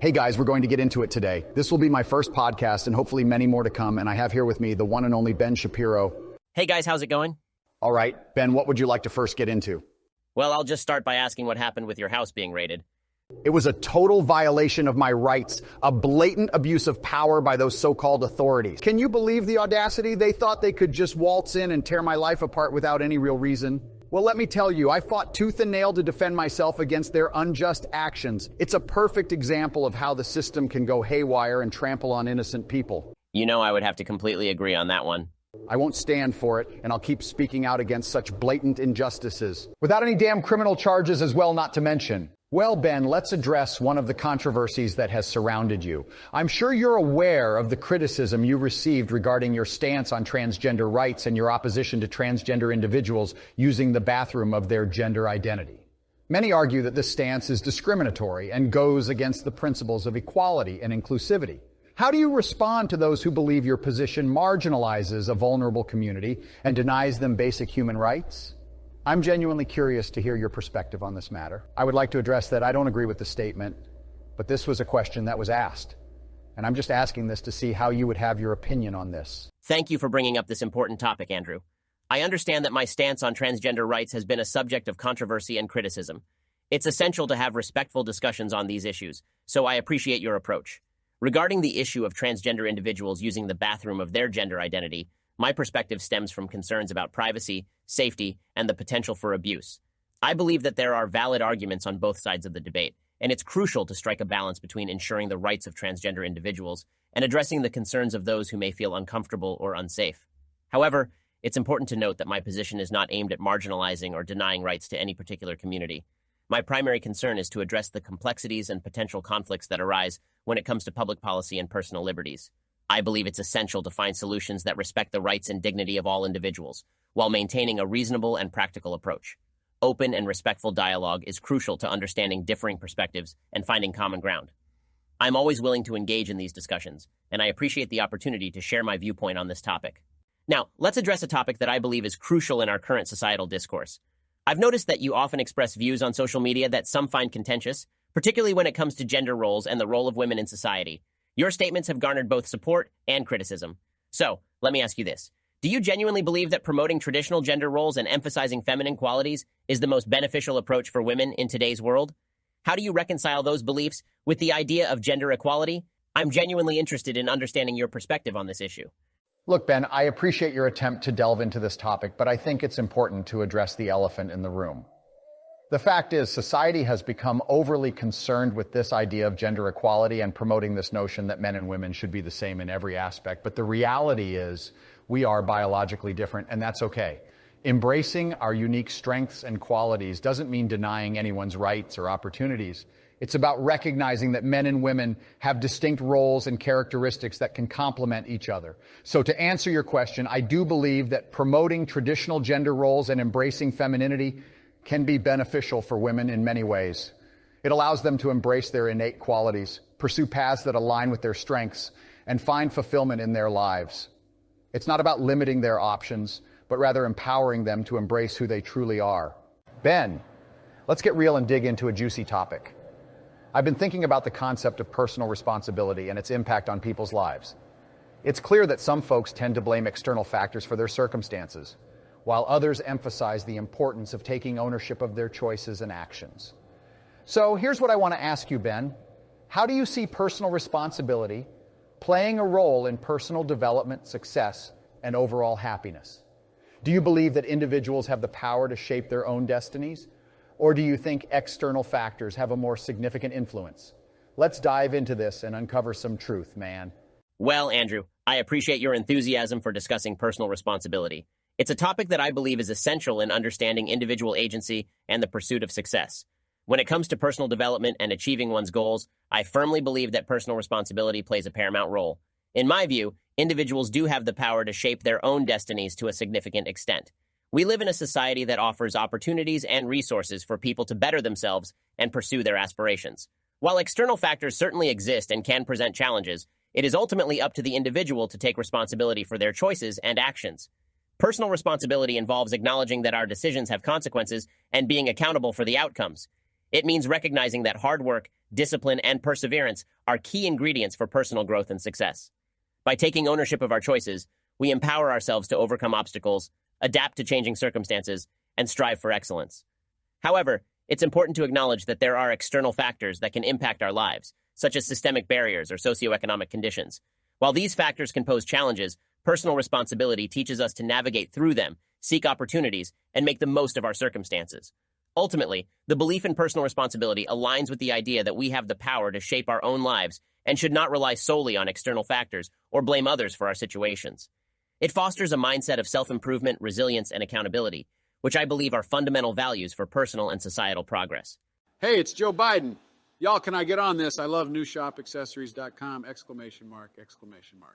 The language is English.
Hey guys, we're going to get into it today. This will be my first podcast and hopefully many more to come, and I have here with me the one and only Ben Shapiro. Hey guys, how's it going? All right, Ben, what would you like to first get into? Well, I'll just start by asking what happened with your house being raided. It was a total violation of my rights, a blatant abuse of power by those so-called authorities. Can you believe the audacity? They thought they could just waltz in and tear my life apart without any real reason. Well, let me tell you, I fought tooth and nail to defend myself against their unjust actions. It's a perfect example of how the system can go haywire and trample on innocent people. You know I would have to completely agree on that one. I won't stand for it, and I'll keep speaking out against such blatant injustices. Without any damn criminal charges as well, not to mention. Well, Ben, let's address one of the controversies that has surrounded you. I'm sure you're aware of the criticism you received regarding your stance on transgender rights and your opposition to transgender individuals using the bathroom of their gender identity. Many argue that this stance is discriminatory and goes against the principles of equality and inclusivity. How do you respond to those who believe your position marginalizes a vulnerable community and denies them basic human rights? I'm genuinely curious to hear your perspective on this matter. I would like to address that I don't agree with the statement, but this was a question that was asked. And I'm just asking this to see how you would have your opinion on this. Thank you for bringing up this important topic, Andrew. I understand that my stance on transgender rights has been a subject of controversy and criticism. It's essential to have respectful discussions on these issues, so I appreciate your approach. Regarding the issue of transgender individuals using the bathroom of their gender identity, my perspective stems from concerns about privacy, safety, and the potential for abuse. I believe that there are valid arguments on both sides of the debate, and it's crucial to strike a balance between ensuring the rights of transgender individuals and addressing the concerns of those who may feel uncomfortable or unsafe. However, it's important to note that my position is not aimed at marginalizing or denying rights to any particular community. My primary concern is to address the complexities and potential conflicts that arise when it comes to public policy and personal liberties. I believe it's essential to find solutions that respect the rights and dignity of all individuals, while maintaining a reasonable and practical approach. Open and respectful dialogue is crucial to understanding differing perspectives and finding common ground. I'm always willing to engage in these discussions, and I appreciate the opportunity to share my viewpoint on this topic. Now, let's address a topic that I believe is crucial in our current societal discourse. I've noticed that you often express views on social media that some find contentious, particularly when it comes to gender roles and the role of women in society. Your statements have garnered both support and criticism. So, let me ask you this. Do you genuinely believe that promoting traditional gender roles and emphasizing feminine qualities is the most beneficial approach for women in today's world? How do you reconcile those beliefs with the idea of gender equality? I'm genuinely interested in understanding your perspective on this issue. Look, Ben, I appreciate your attempt to delve into this topic, but I think it's important to address the elephant in the room. The fact is, society has become overly concerned with this idea of gender equality and promoting this notion that men and women should be the same in every aspect. But the reality is, we are biologically different, and that's okay. Embracing our unique strengths and qualities doesn't mean denying anyone's rights or opportunities. It's about recognizing that men and women have distinct roles and characteristics that can complement each other. So to answer your question, I do believe that promoting traditional gender roles and embracing femininity can be beneficial for women in many ways. It allows them to embrace their innate qualities, pursue paths that align with their strengths, and find fulfillment in their lives. It's not about limiting their options, but rather empowering them to embrace who they truly are. Ben, let's get real and dig into a juicy topic. I've been thinking about the concept of personal responsibility and its impact on people's lives. It's clear that some folks tend to blame external factors for their circumstances, while others emphasize the importance of taking ownership of their choices and actions. So here's what I want to ask you, Ben. How do you see personal responsibility playing a role in personal development, success, and overall happiness? Do you believe that individuals have the power to shape their own destinies? Or do you think external factors have a more significant influence? Let's dive into this and uncover some truth, man. Well, Andrew, I appreciate your enthusiasm for discussing personal responsibility. It's a topic that I believe is essential in understanding individual agency and the pursuit of success. When it comes to personal development and achieving one's goals, I firmly believe that personal responsibility plays a paramount role. In my view, individuals do have the power to shape their own destinies to a significant extent. We live in a society that offers opportunities and resources for people to better themselves and pursue their aspirations. While external factors certainly exist and can present challenges, it is ultimately up to the individual to take responsibility for their choices and actions. Personal responsibility involves acknowledging that our decisions have consequences and being accountable for the outcomes. It means recognizing that hard work, discipline, and perseverance are key ingredients for personal growth and success. By taking ownership of our choices, we empower ourselves to overcome obstacles, adapt to changing circumstances, and strive for excellence. However, it's important to acknowledge that there are external factors that can impact our lives, such as systemic barriers or socioeconomic conditions. While these factors can pose challenges, personal responsibility teaches us to navigate through them, seek opportunities, and make the most of our circumstances. Ultimately, the belief in personal responsibility aligns with the idea that we have the power to shape our own lives and should not rely solely on external factors or blame others for our situations. It fosters a mindset of self-improvement, resilience, and accountability, which I believe are fundamental values for personal and societal progress. Hey, it's Joe Biden. Y'all, can I get on this? I love newshopaccessories.com, exclamation mark, exclamation mark.